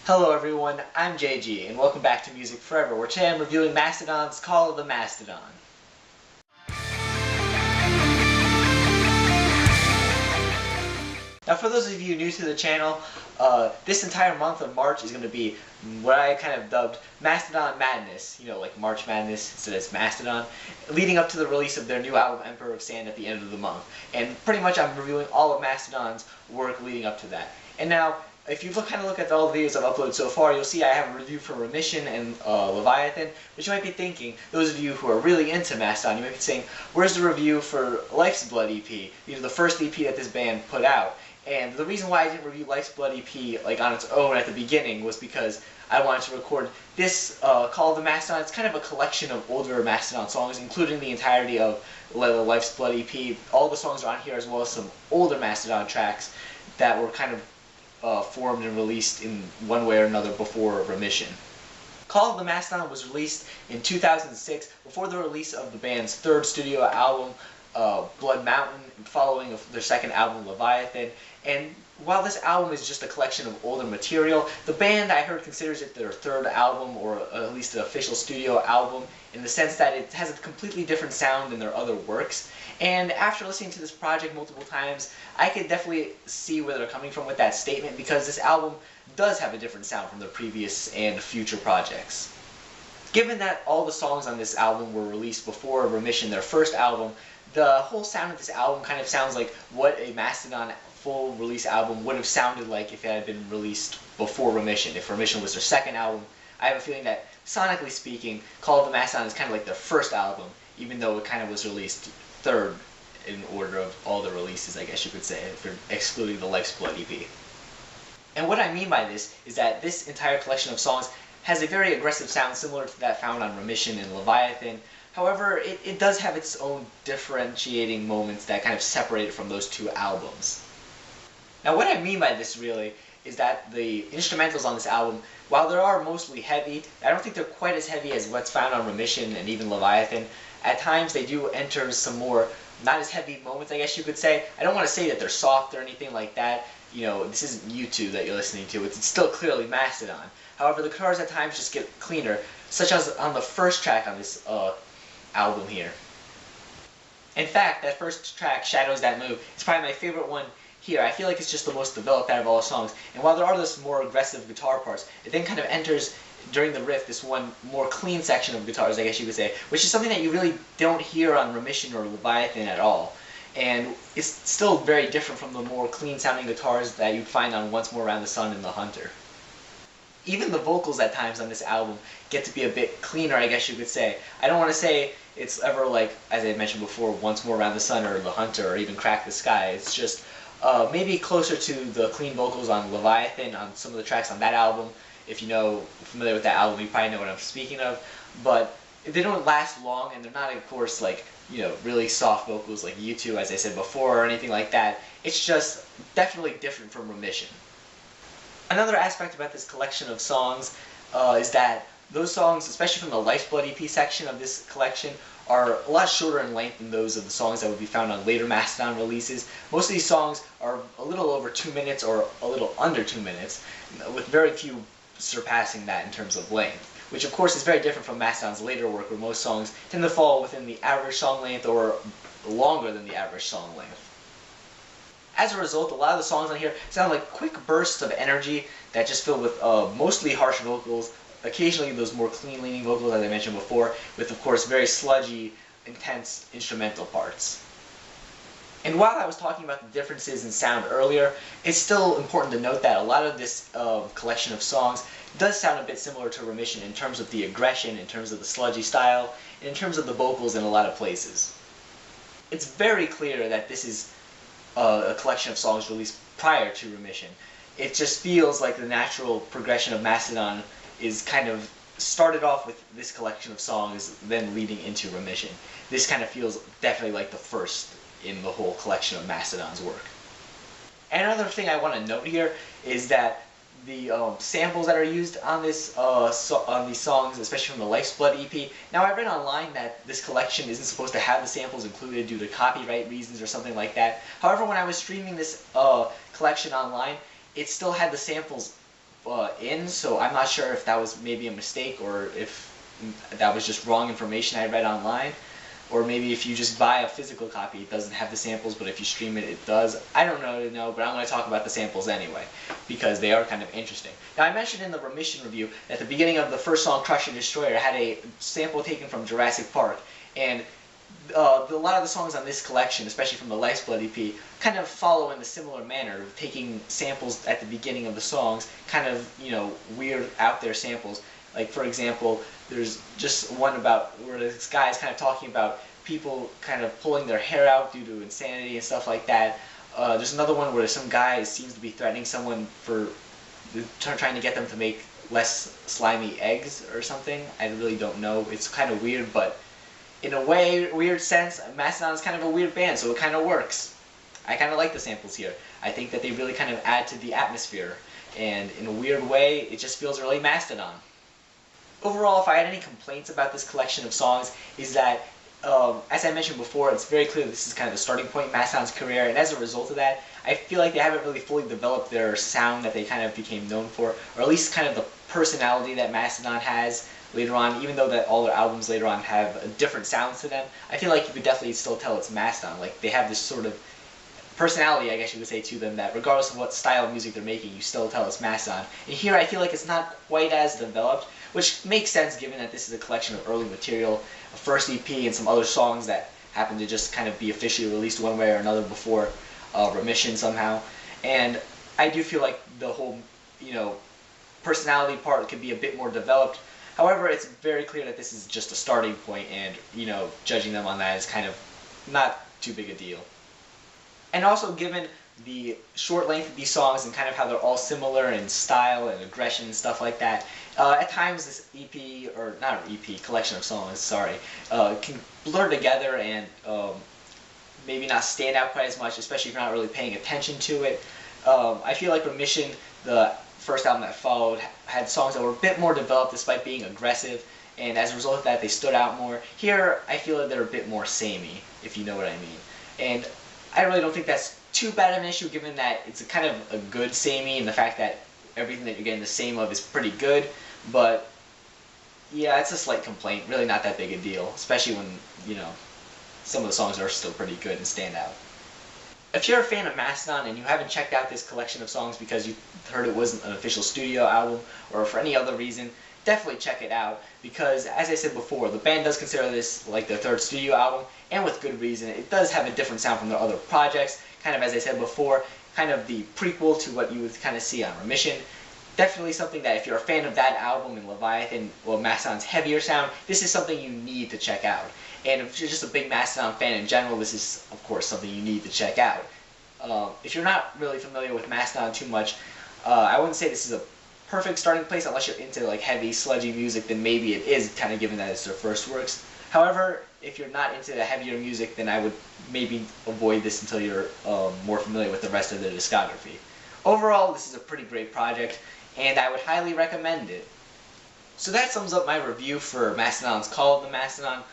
Hello everyone, I'm JG, and welcome back to Music Forever, where today I'm reviewing Mastodon's Call of the Mastodon. Now for those of you new to the channel, this entire month of March is going to be what I kind of dubbed Mastodon Madness, you know, like March Madness, instead it's Mastodon, leading up to the release of their new album Emperor of Sand at the end of the month. And pretty much I'm reviewing all of Mastodon's work leading up to that. And now, if you look at all the videos I've uploaded so far, you'll see I have a review for Remission and Leviathan, but you might be thinking, those of you who are really into Mastodon, you might be saying, where's the review for Lifesblood EP, you know, the first EP that this band put out? And the reason why I didn't review Lifesblood EP like on its own at the beginning was because I wanted to record this Call of the Mastodon. It's kind of a collection of older Mastodon songs, including the entirety of the Lifesblood EP. All the songs are on here, as well as some older Mastodon tracks that were kind of formed and released in one way or another before Remission. Call of the Mastodon was released in 2006 before the release of the band's third studio album, Blood Mountain, following their second album, Leviathan. And while this album is just a collection of older material, the band, I heard, considers it their third album, or at least an official studio album, in the sense that it has a completely different sound than their other works. And after listening to this project multiple times, I could definitely see where they're coming from with that statement, because this album does have a different sound from their previous and future projects. Given that all the songs on this album were released before Remission, their first album, the whole sound of this album kind of sounds like what a Mastodon full release album would have sounded like if it had been released before Remission. If Remission was their second album, I have a feeling that, sonically speaking, Call of the Mastodon is kind of like their first album, even though it kind of was released third in order of all the releases, I guess you could say, if you're excluding the Lifesblood EP. And what I mean by this is that this entire collection of songs has a very aggressive sound similar to that found on Remission and Leviathan. However, it does have its own differentiating moments that kind of separate it from those two albums. Now what I mean by this really is that the instrumentals on this album, while they are mostly heavy, I don't think they're quite as heavy as what's found on Remission and even Leviathan. At times they do enter some more not as heavy moments, I guess you could say. I don't want to say that they're soft or anything like that. You know, this isn't YouTube that you're listening to. It's still clearly Mastodon. However, the guitars at times just get cleaner, such as on the first track on this album here. In fact, that first track, Shadows That Move, is probably my favorite one here. I feel like it's just the most developed out of all the songs. And while there are those more aggressive guitar parts, it then kind of enters during the riff this one more clean section of guitars, I guess you could say, which is something that you really don't hear on Remission or Leviathan at all. And it's still very different from the more clean sounding guitars that you'd find on Once More Around the Sun and The Hunter. Even the vocals at times on this album get to be a bit cleaner, I guess you could say. I don't want to say it's ever like, as I mentioned before, Once More Around the Sun or The Hunter or even Crack the Sky. It's just maybe closer to the clean vocals on Leviathan, on some of the tracks on that album. If you know, familiar with that album, you probably know what I'm speaking of. But they don't last long, and they're not, of course, like, you know, really soft vocals like U2, as I said before, or anything like that. It's just definitely different from Remission. Another aspect about this collection of songs is that those songs, especially from the Lifeblood EP section of this collection, are a lot shorter in length than those of the songs that would be found on later Mastodon releases. Most of these songs are a little over 2 minutes or a little under 2 minutes, with very few surpassing that in terms of length, which of course is very different from Mastodon's later work, where most songs tend to fall within the average song length or longer than the average song length. As a result, a lot of the songs on here sound like quick bursts of energy that just fill with mostly harsh vocals, occasionally those more clean-leaning vocals, as I mentioned before, with, of course, very sludgy, intense instrumental parts. And while I was talking about the differences in sound earlier, it's still important to note that a lot of this collection of songs does sound a bit similar to Remission in terms of the aggression, in terms of the sludgy style, and in terms of the vocals in a lot of places. It's very clear that this is a collection of songs released prior to Remission. It just feels like the natural progression of Mastodon is kind of started off with this collection of songs, then leading into Remission. This kind of feels definitely like the first in the whole collection of Mastodon's work. And another thing I want to note here is that the samples that are used on this on these songs, especially from the Lifesblood EP. Now, I read online that this collection isn't supposed to have the samples included due to copyright reasons or something like that. However, when I was streaming this collection online, it still had the samples in, so I'm not sure if that was maybe a mistake or if that was just wrong information I read online. Or maybe if you just buy a physical copy, it doesn't have the samples, but if you stream it, it does. I don't know, but I'm going to talk about the samples anyway, because they are kind of interesting. Now, I mentioned in the Remission review that the beginning of the first song, Crush and Destroyer, had a sample taken from Jurassic Park, and a lot of the songs on this collection, especially from the Lifesblood EP, kind of follow in a similar manner, taking samples at the beginning of the songs, kind of, weird, out there samples. Like, for example, there's just one about where this guy is kind of talking about people kind of pulling their hair out due to insanity and stuff like that. There's another one where some guy seems to be threatening someone for trying to get them to make less slimy eggs or something. I really don't know. It's kind of weird, but in a weird sense, Mastodon is kind of a weird band, so it kind of works. I kind of like the samples here. I think that they really kind of add to the atmosphere, and in a weird way, it just feels really Mastodon. Overall, if I had any complaints about this collection of songs, is that, as I mentioned before, it's very clear this is kind of the starting point in Mastodon's career, and as a result of that, I feel like they haven't really fully developed their sound that they kind of became known for, or at least kind of the personality that Mastodon has later on, even though that all their albums later on have different sounds to them. I feel like you could definitely still tell it's Mastodon. Like, they have this sort of personality, I guess you could say, to them that regardless of what style of music they're making, you still tell it's Mastodon. And here I feel like it's not quite as developed, which makes sense given that this is a collection of early material, a first EP, and some other songs that happen to just kind of be officially released one way or another before Remission somehow. And I do feel like the whole, personality part could be a bit more developed. However, it's very clear that this is just a starting point, and, judging them on that is kind of not too big a deal. And also, given the short length of these songs and kind of how they're all similar in style and aggression and stuff like that, at times this EP, or not EP, collection of songs, sorry, can blur together and maybe not stand out quite as much, especially if you're not really paying attention to it. I feel like Remission, the first album that followed, had songs that were a bit more developed despite being aggressive, and as a result of that they stood out more. Here, I feel that they're a bit more samey, if you know what I mean. And I really don't think that's too bad of an issue, given that it's a kind of a good samey, and the fact that everything that you're getting the same of is pretty good. But yeah, it's a slight complaint, really not that big a deal, especially when, some of the songs are still pretty good and stand out. If you're a fan of Mastodon and you haven't checked out this collection of songs because you heard it wasn't an official studio album or for any other reason, definitely check it out, because as I said before, the band does consider this like their third studio album, and with good reason. It does have a different sound from their other projects, kind of, as I said before, kind of the prequel to what you would kind of see on Remission. Definitely something that if you're a fan of that album and Leviathan, well, Mastodon's heavier sound, this is something you need to check out. And if you're just a big Mastodon fan in general, this is, of course, something you need to check out. If you're not really familiar with Mastodon too much, I wouldn't say this is a perfect starting place unless you're into like heavy, sludgy music. Then maybe it is, kind of given that it's their first works. However, if you're not into the heavier music, then I would maybe avoid this until you're more familiar with the rest of their discography. Overall, this is a pretty great project, and I would highly recommend it. So that sums up my review for Mastodon's Call of the Mastodon.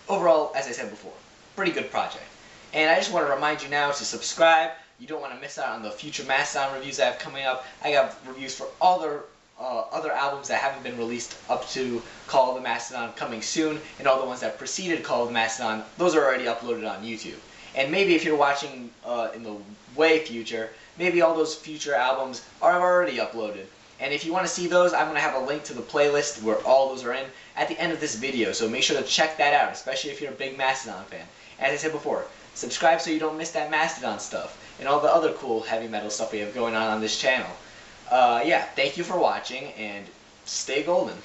Overall, as I said before, pretty good project. And I just want to remind you now to subscribe. You don't want to miss out on the future Mastodon reviews I have coming up. I got reviews for all their other albums that haven't been released up to Call of the Mastodon coming soon, and all the ones that preceded Call of the Mastodon, those are already uploaded on YouTube. And maybe if you're watching in the way future, maybe all those future albums are already uploaded. And if you want to see those, I'm going to have a link to the playlist where all those are in at the end of this video, so make sure to check that out, especially if you're a big Mastodon fan. As I said before, subscribe so you don't miss that Mastodon stuff and all the other cool heavy metal stuff we have going on this channel. Yeah, thank you for watching, and stay golden.